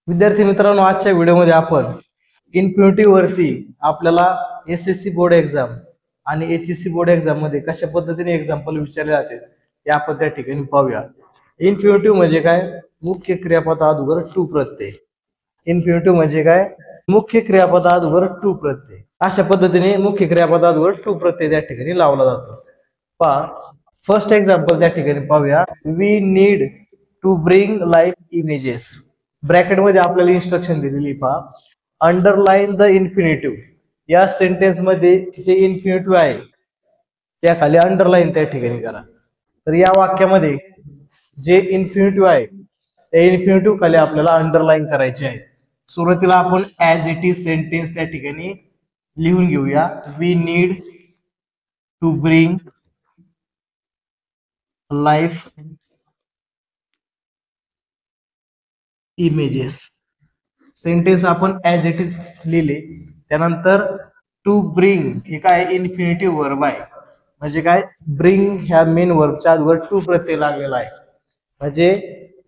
विद्यार्थी मित्रांनो, आजच्या व्हिडिओमध्ये आपण इन्फिनिटिव्ह वरती आपल्याला SSC बोर्ड एक्झाम आणि HSC बोर्ड एक्झाम मध्ये कशा पद्धतीने एक्झाम्पल विचारले जाते ते आपण त्या ठिकाणी पाहूया. इन्फिनिटिव्ह म्हणजे काय? मुख्य क्रियापदा अगोदर टू प्रत्यय. इन्फिनिटिव्ह म्हणजे काय? मुख्य क्रियापदा अगोदर टू प्रत्यय. अशा पद्धतीने मुख्य क्रियापदा अगोदर टू प्रत्यय त्या ठिकाणी लावला जातो. पहा, फर्स्ट एक्झाम्पल त्या ठिकाणी पाहूया. We need to bring live images. Bracket मध्ये आपल्याला इन्स्ट्रक्शन दिलेली पहा, अंडरलाईन द इन्फिनिटिव्ह. या सेंटेन्स मध्ये जे इन्फिनिटिव्ह आहे त्या खाली अंडरलाईन त्या ठिकाणी करा. तर या वाक्यामध्ये जे इन्फिनिटिव्ह आहे त्या इन्फिनिटिव्ह खाली आपल्याला अंडरलाईन करायचे आहे. सुरुवातीला आपण ऍज इट इज सेंटेन्स त्या ठिकाणी लिहून घेऊया. We need to bring live images. Sentence आपण ऍज इट इज लिहिले. त्यानंतर टू ब्रिंग हे काय? इन्फिनिटिव्ह वर्ब आहे. म्हणजे काय? ब्रिंग ह्या मेन वर्बच्या आधीवर टू प्रत्यय लागलेला आहे. म्हणजे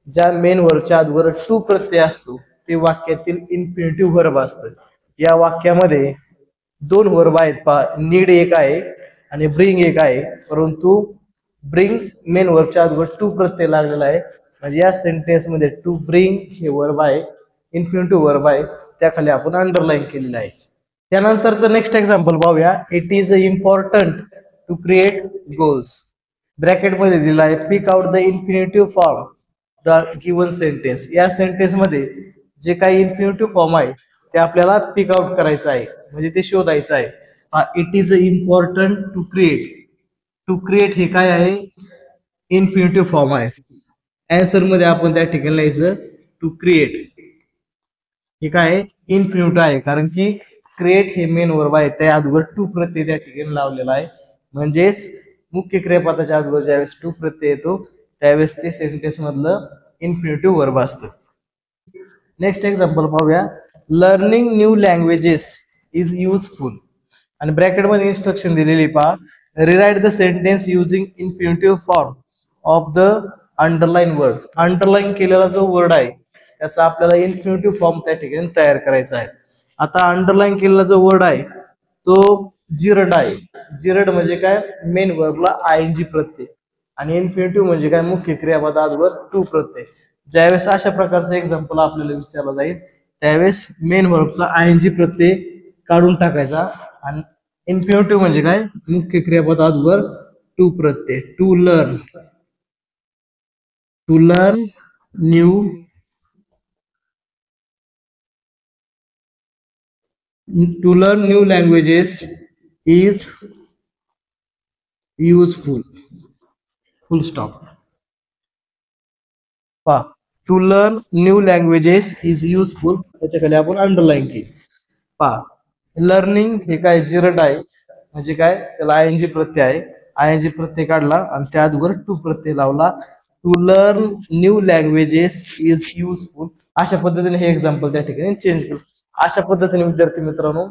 ज्या मेन वर्बच्या आधीवर टू प्रत्यय असतो ते वाक्यातील इन्फिनिटिव्ह वर्ब असतं. या वाक्यामध्ये दोन वर्ब आहेत पहा, नीड एक आहे आणि ब्रिंग एक आहे. परंतु ब्रिंग मेन वर्बच्या आधीवर टू प्रत्यय लागलेला आहे. म्हणजे या सेंटेन्स मध्ये टू ब्रिंग हे वर्ब आहे, इन्फिनिटिव्ह वर्ब आहे, त्याखाली आपण अंडरलाईन केलेलं आहे. त्यानंतरचं नेक्स्ट एक्झाम्पल पाहूया. It is important to create goals. Bracket मध्ये दिला आहे, pick out the infinitive form the given sentence. या सेंटेन्स मध्ये जे काही इन्फिनिटिव्ह फॉर्म आहे ते आपल्याला पिक आउट करायचं आहे, म्हणजे ते शोधायचं आहे. It is important to create. To create हे काय आहे? इन्फिनिटिव्ह फॉर्म आहे. आन्सर मध्ये आपण त्या ठिकाणी लिहायचं टू क्रिएट. हे काय? इन्फिनिटिव्ह आहे, कारण की क्रिएट हे मेन वर्ब आहे, त्या अगोदर टू प्रत्यय त्या ठिकाणी लावलेला आहे. म्हणजेच मुख्य क्रियापदाच्या अगोदर ज्यावेळेस टू प्रत्यय येतो त्यावेळेस ते सेंटेन्स मधलं इन्फिनिटिव्ह वर्ब असतं. नेक्स्ट एक्झाम्पल पाहूया. Learning new languages is useful. आणि ब्रॅकेट मध्ये इन्स्ट्रक्शन दिलेली पहा, rewrite the sentence using infinitive form of the underline word. Underline केलेला जो वर्ड आहे त्याचा आपल्याला इन्फिनिटिव्ह फॉर्म त्या ठिकाणी तयार करायचा आहे. आता अंडरलाईन केलेला जो वर्ड आहे तो जिरड आहे. जिरड म्हणजे काय? मेन वर्बला ING प्रत्यय आणि इन्फिनिटिव्ह म्हणजे काय? मुख्य क्रियापदा अगोदर टू प्रत्यय. ज्यावेळेस अशा प्रकारचं एक्झाम्पल आपल्याला विचारलं जाईल त्यावेळेस मेन वर्बचा ING प्रत्यय काढून टाकायचा आणि इन्फिनिटिव्ह म्हणजे काय? मुख्य क्रियापदा अगोदर टू प्रत्यय. To learn. To learn new languages is useful. Full stop. पहा, to learn new languages is useful, त्याच्याखाली आपण अंडरलाईन केली. पहा, लर्निंग हे काय? जिरड आहे, म्हणजे काय? त्याला ING प्रत्यय आहे. ING प्रत्यय काढला आणि त्या अगोदर टू प्रत्यय लावला. To learn new languages is useful. अशा पद्धतीने हे एक्झाम्पल त्या ठिकाणी चेंज केलं. अशा पद्धतीने विद्यार्थी मित्रांनो,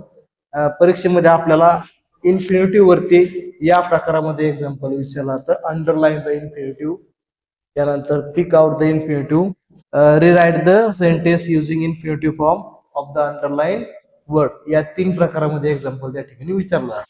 परीक्षेमध्ये आपल्याला इन्फिनिटिव्ह वरती या प्रकारामध्ये एक्झाम्पल विचारला तर अंडरलाईन द इन्फिनिटिव्ह, त्यानंतर pick out the infinitive, rewrite the sentence using infinitive form of the underline word, या तीन प्रकारामध्ये एक्झाम्पल त्या ठिकाणी विचारला.